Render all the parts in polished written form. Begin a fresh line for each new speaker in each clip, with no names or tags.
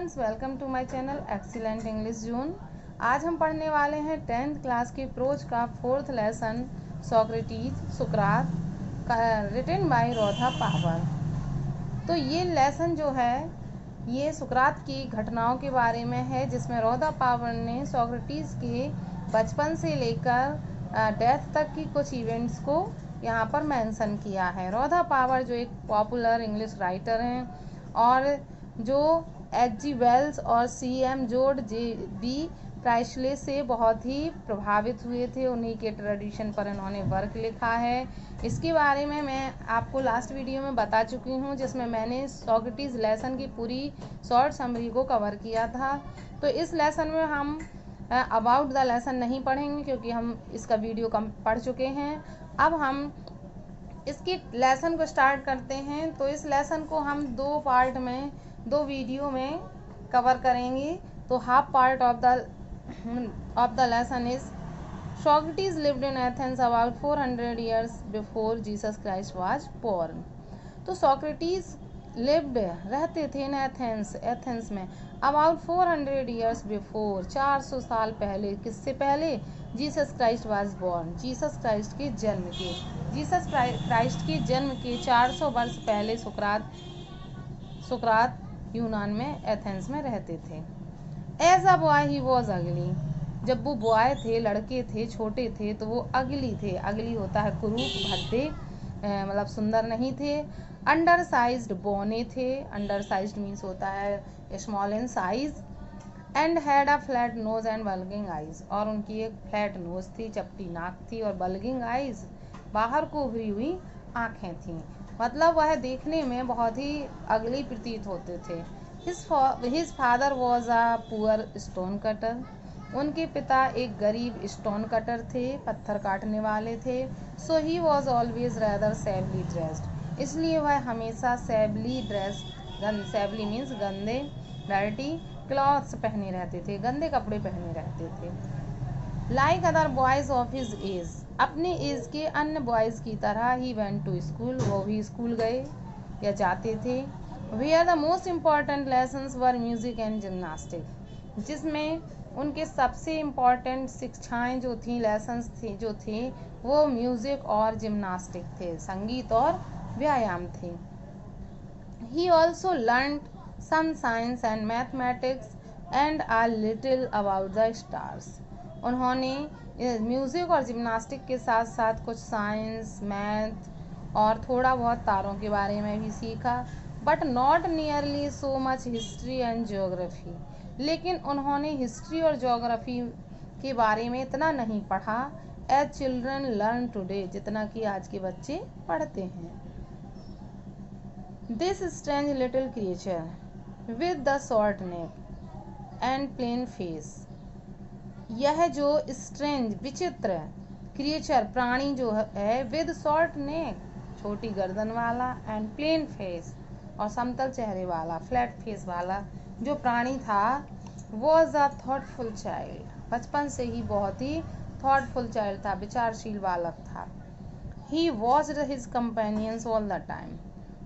Students, welcome to my channel excellent English zone. आज हम पढ़ने वाले हैं 10th क्लास की प्रोज का 4th lesson Socrates Sukrat written by रोधा power. तो ये लेसन जो है ये सुकरात की घटनाओं के बारे में है, जिसमें रोधा पावर ने सोक्रेटिस के बचपन से लेकर डेथ तक की कुछ इवेंट्स को यहाँ पर मेंशन किया है। रोधा पावर जो एक पॉपुलर इंग्लिश राइटर हैं और जो H.G. वेल्स और C.M. जॉर्ज बी प्राइशले से बहुत ही प्रभावित हुए थे। उन्हीं के ट्रेडिशन पर इन्होंने वर्क लिखा है। इसके बारे में मैं आपको लास्ट वीडियो में बता चुकी हूँ, जिसमें मैंने सोक्रेटिस लेसन की पूरी शॉर्ट समरी को कवर किया था। तो इस लेसन में हम अबाउट द लेसन नहीं पढ़ेंगे, क्योंकि हम इसका वीडियो कम पढ़ चुके हैं। अब हम इसके लेसन को स्टार्ट करते हैं। तो इस लेसन को हम दो पार्ट में, दो वीडियो में कवर करेंगे। तो half part of the lesson is Socrates lived in Athens about 400 years before Jesus Christ was born. तो सोक्रेटिस लिव्ड रहते थे इन एथेंस में अबाउट 400 years बिफोर, 400 साल पहले। किससे पहले? Jesus Christ was born, Jesus Christ के जन्म के। जीसस क्राइस्ट के जन्म के 400 वर्ष पहले सुकरात यूनान में एथेंस में रहते थे। As a boy he was ugly. जब वो बॉय थे, लड़के थे, छोटे थे, तो वो अगली थे। अगली होता है कुरूप, भद्दे, मतलब सुंदर नहीं थे। अंडर साइज्ड बौने थे। अंडर साइज्ड मीन्स होता है small in size. And had a flat knows and bulging eyes. और उनकी एक फ्लैट नोज थी, चपटी नाक थी, और बल्गिंग आइज, बाहर को उभरी हुई आँखें थीं। मतलब वह देखने में बहुत ही अगली प्रतीत होते थे। His father was a poor stone cutter. उनके पिता एक गरीब स्टोन कटर थे, पत्थर काटने वाले थे। So he was always rather shabbily dressed. इसलिए वह हमेशा सैवली सैवली मीन्स गंदे, डर्टी क्लॉथ्स पहने रहते थे, गंदे कपड़े पहने रहते थे। Like other boys of his age, अपने एज के अन्य बॉयज की तरह ही वेंट टू स्कूल, वो भी स्कूल गए या जाते थे। Where the most important lessons were music and gymnastic, जिसमें उनके सबसे इम्पॉर्टेंट शिक्षाएं जो थी, लेसन्स थे जो थे, वो म्यूजिक और जिम्नास्टिक थे, संगीत और व्यायाम थे। He also learn some science and mathematics and a little about the stars. उन्होंने म्यूज़िक और जिम्नास्टिक के साथ साथ कुछ साइंस, मैथ और थोड़ा बहुत तारों के बारे में भी सीखा। But not nearly so much history and geography. लेकिन उन्होंने हिस्ट्री और ज्योग्राफी के बारे में इतना नहीं पढ़ा एज चिल्ड्रन लर्न टुडे, जितना कि आज के बच्चे पढ़ते हैं। This strange little creature with the short neck and plain face. यह जो स्ट्रेंज विचित्र क्रिएचर प्राणी जो है, विद शॉर्ट नेक छोटी गर्दन वाला, एंड प्लेन फेस और समतल चेहरे वाला, फ्लैट फेस वाला जो प्राणी था, वॉज अ थॉटफुल चाइल्ड। बचपन से ही बहुत ही थॉटफुल चाइल्ड था, विचारशील बालक था। He watched his companions all the time.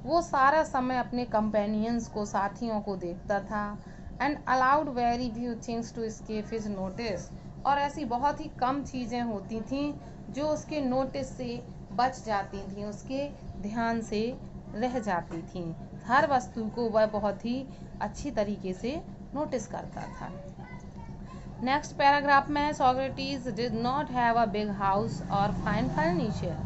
वो सारा समय अपने कंपेनियंस को, साथियों को देखता था। And allowed very few things to escape his notice. और ऐसी बहुत ही कम चीज़ें होती थीं जो उसके नोटिस से बच जाती थीं, उसके ध्यान से रह जाती थीं। हर वस्तु को वह बहुत ही अच्छी तरीके से नोटिस करता था। नेक्स्ट पैराग्राफ में, Socrates did not have a big house और फाइन फर्नीचर।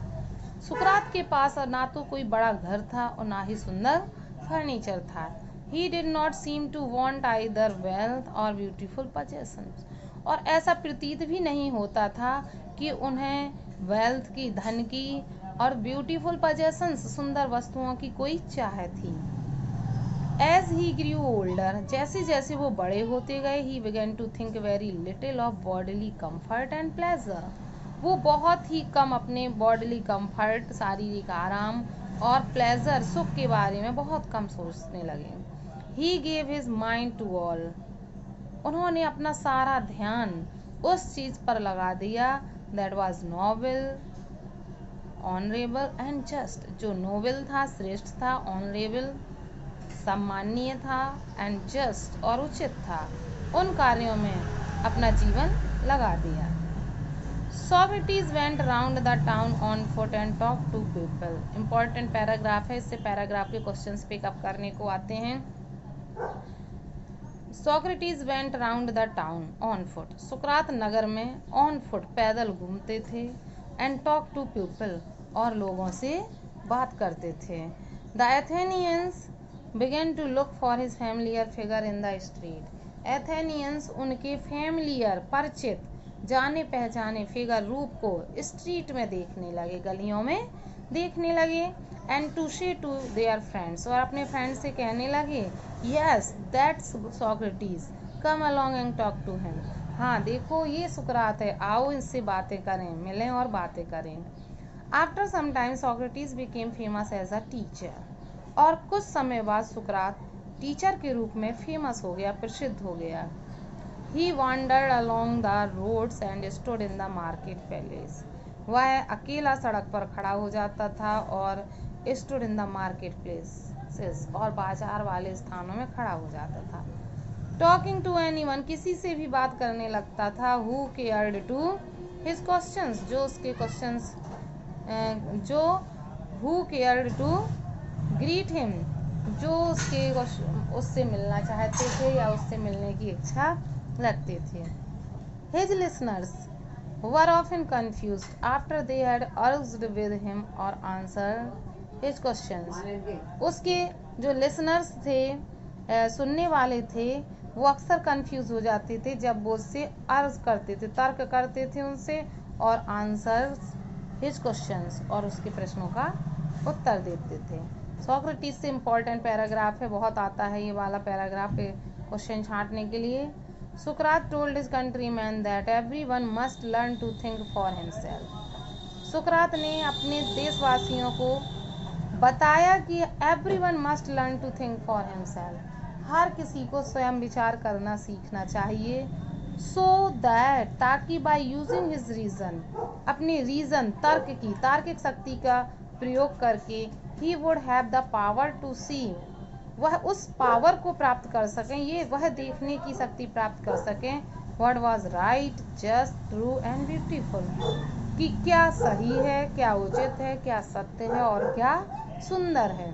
सुकरात के पास ना तो कोई बड़ा घर था और ना ही सुंदर फर्नीचर था। He did not seem to want either wealth or beautiful possessions. और ऐसा प्रतीत भी नहीं होता था कि उन्हें वेल्थ की, धन की और ब्यूटीफुल पोजेशंस, सुंदर वस्तुओं की कोई चाह थी। एज ही ग्रू ओल्डर, जैसे जैसे वो बड़े होते गए, he began to think very little of bodily comfort and pleasure. वो बहुत ही कम अपने बॉडीली कंफर्ट, शारीरिक आराम और प्लेजर, सुख के बारे में बहुत कम सोचने लगे। He gave his mind to all. उन्होंने अपना सारा ध्यान उस चीज पर लगा दिया that was noble, honourable and just, जो नोबल था, श्रेष्ठ था, ऑनरेबल सम्माननीय था, एंड जस्ट और उचित था, उन कार्यों में अपना जीवन लगा दिया। Socrates went around the town on foot and talked to people. Important paragraph है, इससे पैराग्राफ के क्वेश्चंस पिकअप करने को आते हैं। Socrates went around the town on foot. सुकरात नगर में on foot पैदल घूमते थे, and talked to people और लोगों से बात करते थे। The Athenians began to look for his familiar figure in the street. Athenians उनके familiar परिचित जाने पहचाने फिगर रूप को स्ट्रीट में देखने लगे, गलियों में देखने लगे। And to say to their friends और अपने फ्रेंड से कहने लगे, yes that's Socrates, come along and talk to him. हाँ देखो ये सुकरात है, आओ इससे बातें करें, मिलें और बातें करें। After some time Socrates became famous as a teacher. और कुछ समय बाद सुकरात टीचर के रूप में फेमस हो गया, प्रसिद्ध हो गया। He wandered along the roads and stood in the market place. वह अकेला सड़क पर खड़ा हो जाता था और stood in the market places और बाजार वाले स्थानों में खड़ा हो जाता था। Talking to anyone किसी से भी बात करने लगता था। Who cared to his questions जो उसके questions जो who cared to greet him जो उससे मिलना चाहते थे या उससे मिलने की इच्छा रखते थे। His listeners were often confused after they had argued with him or answered his questions. उसके जो listeners थे, सुनने वाले थे, वो अक्सर कंफ्यूज हो जाते थे जब वो उससे अर्ज करते थे, तर्क करते थे उनसे और आंसर्स हिज क्वेश्चंस और उसके प्रश्नों का उत्तर देते थे। सॉक्रेटिस से इम्पोर्टेंट पैराग्राफ है, बहुत आता है ये वाला पैराग्राफ क्वेश्चन छांटने के लिए। Socrates told his countrymen that everyone must learn to think for himself. सुकरात ने अपने देशवासियों को बताया कि everyone must learn to think for himself. हर किसी को स्वयं विचार करना सीखना चाहिए। So that ताकि by using his reason अपनी reason तर्क की तार्किक शक्ति का प्रयोग करके he would have the power to see वह उस पावर को प्राप्त कर सकें, ये वह देखने की शक्ति प्राप्त कर सकें what was right, just, true and beautiful कि क्या सही है, क्या उचित है, क्या सत्य है और क्या सुंदर है,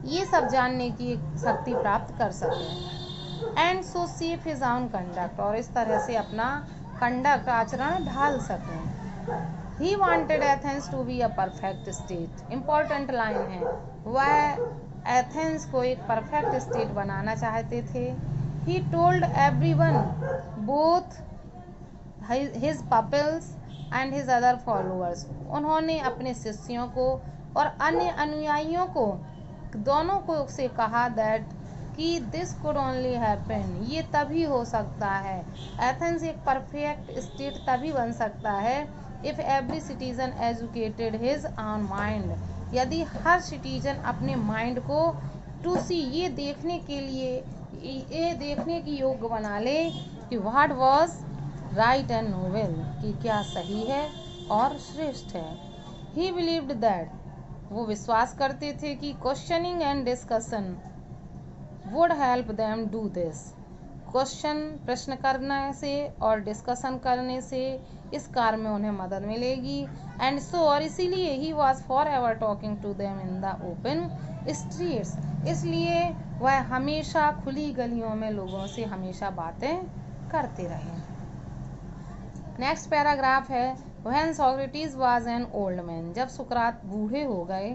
ये सब जानने की शक्ति प्राप्त कर सकें। And so shape his own conduct और इस तरह से अपना कंडक्ट आचरण ढाल सकें। He wanted Athens to be a perfect state. Important line है, वह एथेंस को एक परफेक्ट स्टेट बनाना चाहते थे। He told everyone both his peoples and his other followers. उन्होंने अपने शिष्यों को और अन्य अनुयायियों को दोनों को से कहा दैट कि दिस कुड ओनली हैपन, ये तभी हो सकता है, एथेंस एक परफेक्ट स्टेट तभी बन सकता है if every citizen educated his on mind, यदि हर सिटीजन अपने माइंड को टू सी ये देखने के लिए ये देखने की योग्य बना ले कि what was right and noble, कि क्या सही है और श्रेष्ठ है। ही बिलीव्ड दैट, वो विश्वास करते थे कि questioning and discussion would help them do this, question प्रश्न करने से और डिस्कशन करने से इस कार्य में उन्हें मदद मिलेगी। एंड सो और इसीलिए he was for ever talking to them in the open streets, इसलिए वह हमेशा खुली गलियों में लोगों से हमेशा बातें करते रहे। नेक्स्ट पैराग्राफ है, when Socrates was an old man, जब सुकरात बूढ़े हो गए,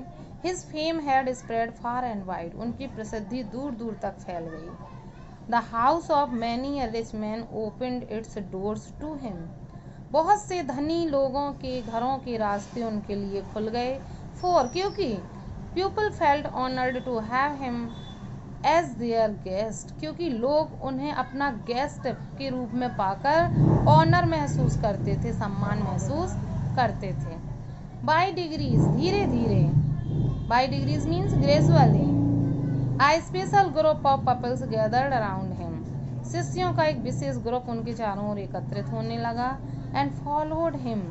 his fame had spread far and wide, उनकी प्रसिद्धि दूर दूर तक फैल गई। The house of many a rich man opened its doors to him, बहुत से धनी लोगों के घरों के रास्ते उनके लिए खुल गए। फॉर क्योंकि people felt honoured to have him as their guest, क्योंकि लोग उन्हें अपना गेस्ट के रूप में पाकर ऑनर महसूस करते थे, सम्मान महसूस करते थे। बाय डिग्रीज, धीरे धीरे, by degrees means gradually, a special group of peoples gathered around him, शिष्यों का एक विशेष ग्रुप उनके चारों ओर एकत्रित होने लगा। And followed him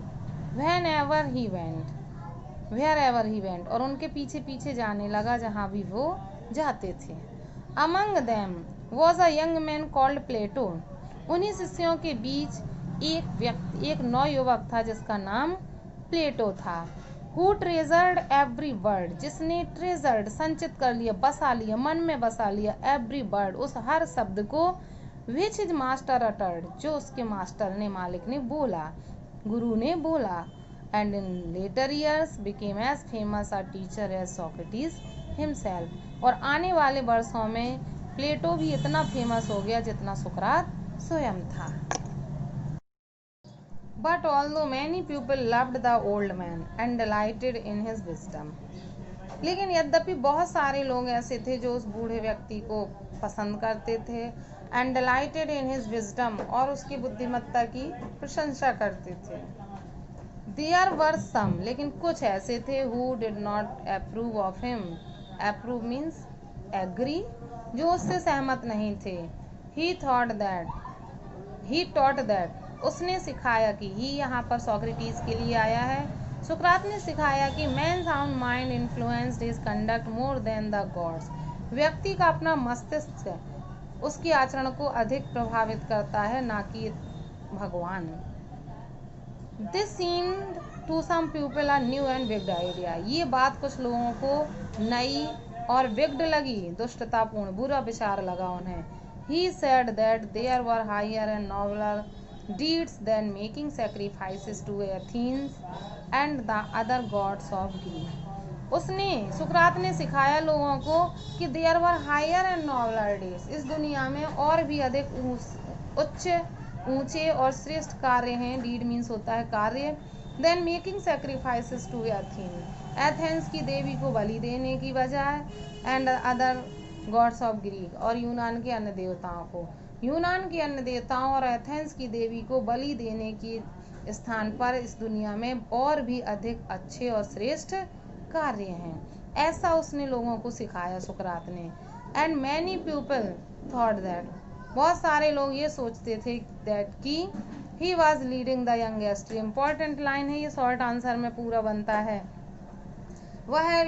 whenever he went, wherever he went, और उनके पीछे पीछे जाने लगा जहाँ भी वो जाते थे। Among them was a young man called Plato. उन्हीं शिष्यों के बीच एक नौयुवक था जिसका नाम प्लेटो था। हु ट्रेजर्ड एवरी वर्ड, जिसने ट्रेजर्ड संचित कर लिया, बसा लिया, मन में बसा लिया, एवरी वर्ड, उस हर शब्द को, विच हिज मास्टर अटर्ड, जो उसके मास्टर ने, मालिक ने बोला, गुरु ने बोला। And in later years became as famous a teacher as Socrates himself. और आने वाले वर्षों में प्लेटो भी इतना फेमस हो गया जितना सुकरात स्वयं था। But although many people loved the old man and delighted in his wisdom, लेकिन यद्यपि बहुत सारे लोग ऐसे थे जो उस बूढ़े व्यक्ति को पसंद करते थे, and delighted in his wisdom, और उसकी बुद्धिमत्ता की प्रशंसा करते थे। There were some, लेकिन कुछ ऐसे थे, who did not approve of him. Approve means agree, जो उससे सहमत नहीं थे। He taught that, उसने सिखाया कि, ही यहाँ पर सोक्रेटिस के लिए आया है। सुकरात ने सिखाया कि man sound mind influenced his conduct more than the gods. व्यक्ति का अपना मस्तिष्क उसके आचरण को अधिक प्रभावित करता है, ना कि भगवान। This seemed to some people a new and wicked idea. ये बात कुछ लोगों को नई और विग्ड लगी, दुष्टतापूर्ण, बुरा विचार लगा उन्हें। He said that there were higher and nobler deeds than making sacrifices to Athens and the other gods of Greece. सुकरात ने सिखाया लोगों को कि there were higher and nobler deeds, इस दुनिया में और भी अधिक उच्च, ऊंचे और श्रेष्ठ कार्य हैं। डीड मीन्स होता है कार्य। Then making sacrifices to Athens की देवी को बलि देने की बजाय, and other gods of Greek, और यूनान के अन्य देवताओं को, यूनान के अन्य देवताओं और एथेंस की देवी को बलि देने की स्थान पर इस दुनिया में और भी अधिक अच्छे और श्रेष्ठ कार्य हैं। ऐसा उसने लोगों को सिखाया सुकरात ने। And many people thought that, बहुत सारे लोग ये सोचते थे दैट कि he was leading the youngest. Important line है, ये शॉर्ट आंसर में पूरा बनता है। वह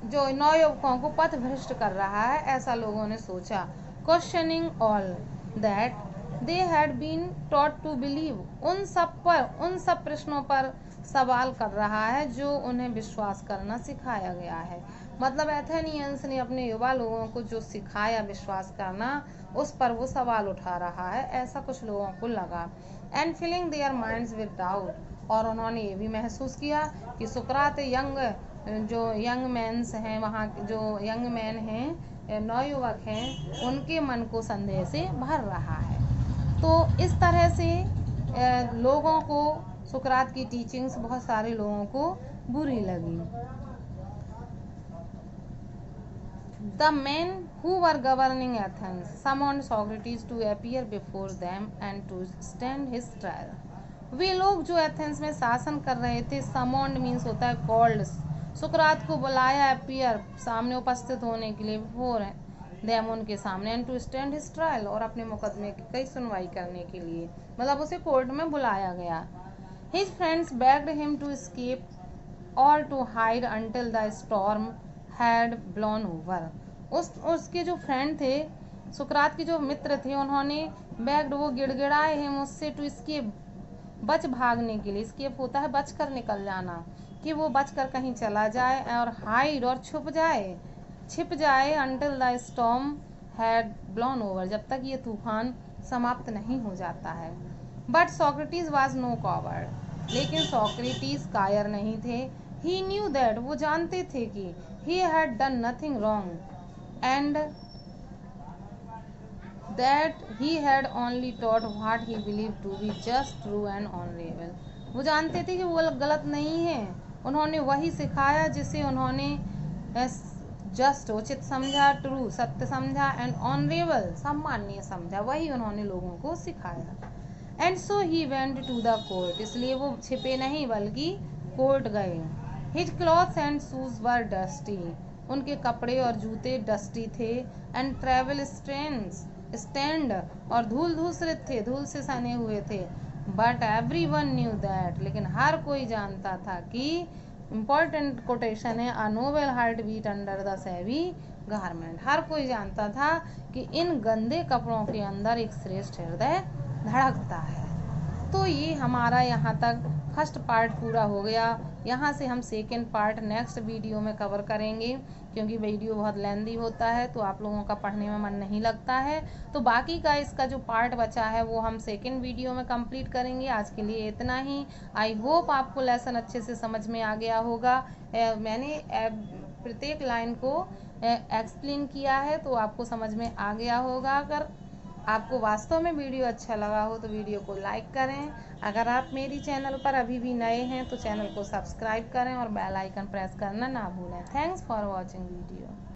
जो नौयुवकों को पथ भ्रष्ट कर रहा है, ऐसा लोगों ने सोचा। Questioning all that they had been taught to believe, उन सब प्रश्नों पर सवाल कर रहा है जो उन्हें विश्वास करना सिखाया गया है। मतलब एथेनियंस ने अपने युवा लोगों को जो सिखाया विश्वास करना, उस पर वो सवाल उठा रहा है, ऐसा कुछ लोगों को लगा। And filling their minds with doubt, और उन्होंने ये भी महसूस किया कि सुकरात जो यंग मैन्स हैं, वहाँ जो यंग मैन हैं, नौयुवक हैं, उनके मन को संदेह से भर रहा है। तो इस तरह से लोगों को सुकरात की टीचिंग्स बहुत सारे लोगों को बुरी लगी। The men who were governing Athens summoned Socrates to appear before them and to stand his trial. वे लोग जो एथेंस में शासन कर रहे थे, summoned means होता है called, सुकरात को बुलाया, appear सामने उपस्थित होने के लिए, before them उनके सामने, and to stand his trial और अपने मुकदमे की कई सुनवाई करने के लिए, मतलब उसे कोर्ट में बुलाया गया। His friends begged him to escape or to hide until the storm had blown over. उसके जो फ्रेंड थे, सुकरात के जो मित्र थे, उन्होंने बेग्ड, वो गिड़गिड़ाए हैं मुझसे, टू escape, बच भागने के लिए। escape होता है बच कर निकल जाना, कि वो बच कर कहीं चला जाए, और हाइड और छिप जाए, until the storm had blown over, जब तक ये तूफान समाप्त नहीं हो जाता है। But Socrates was no coward, लेकिन सोक्रेटिस कायर नहीं थे। He knew that, वो जानते थे कि he had done nothing wrong and that he had only taught what he believed to be just, true and honorable. वो जानते थे कि वो गलत नहीं है, उन्होंने वही सिखाया जिसे उन्होंने जस्ट, उचित समझा, ट्रू, सत्य समझा, एंड ऑनरेबल, सम्माननीय समझा, वही उन्होंने लोगों को सिखाया। And so he went to the court, इसलिए वो छिपे नहीं बल्कि कोर्ट गए। His clothes and shoes were dusty, उनके कपड़े और जूते डस्टी थे। एंड ट्रेवल स्टैंड, और धूल धूसरित थे, धूल से सने हुए थे। But every one knew that, लेकिन हर कोई जानता था कि, इम्पोर्टेंट कोटेशन है, a noble heart beat under the shabby garment. हर कोई जानता था कि इन गंदे कपड़ों के अंदर एक श्रेष्ठ हृदय धड़कता है। तो ये हमारा यहाँ तक फर्स्ट पार्ट पूरा हो गया। यहाँ से हम सेकेंड पार्ट नेक्स्ट वीडियो में कवर करेंगे, क्योंकि वीडियो बहुत लेंदी होता है तो आप लोगों का पढ़ने में मन नहीं लगता है। तो बाकी का इसका जो पार्ट बचा है वो हम सेकेंड वीडियो में कंप्लीट करेंगे। आज के लिए इतना ही। आई होप आपको लेसन अच्छे से समझ में आ गया होगा। मैंने प्रत्येक लाइन को एक्सप्लेन किया है तो आपको समझ में आ गया होगा। अगर आपको वास्तव में वीडियो अच्छा लगा हो तो वीडियो को लाइक करें। अगर आप मेरी चैनल पर अभी भी नए हैं तो चैनल को सब्सक्राइब करें और बेल आइकन प्रेस करना ना भूलें। Thanks for watching video.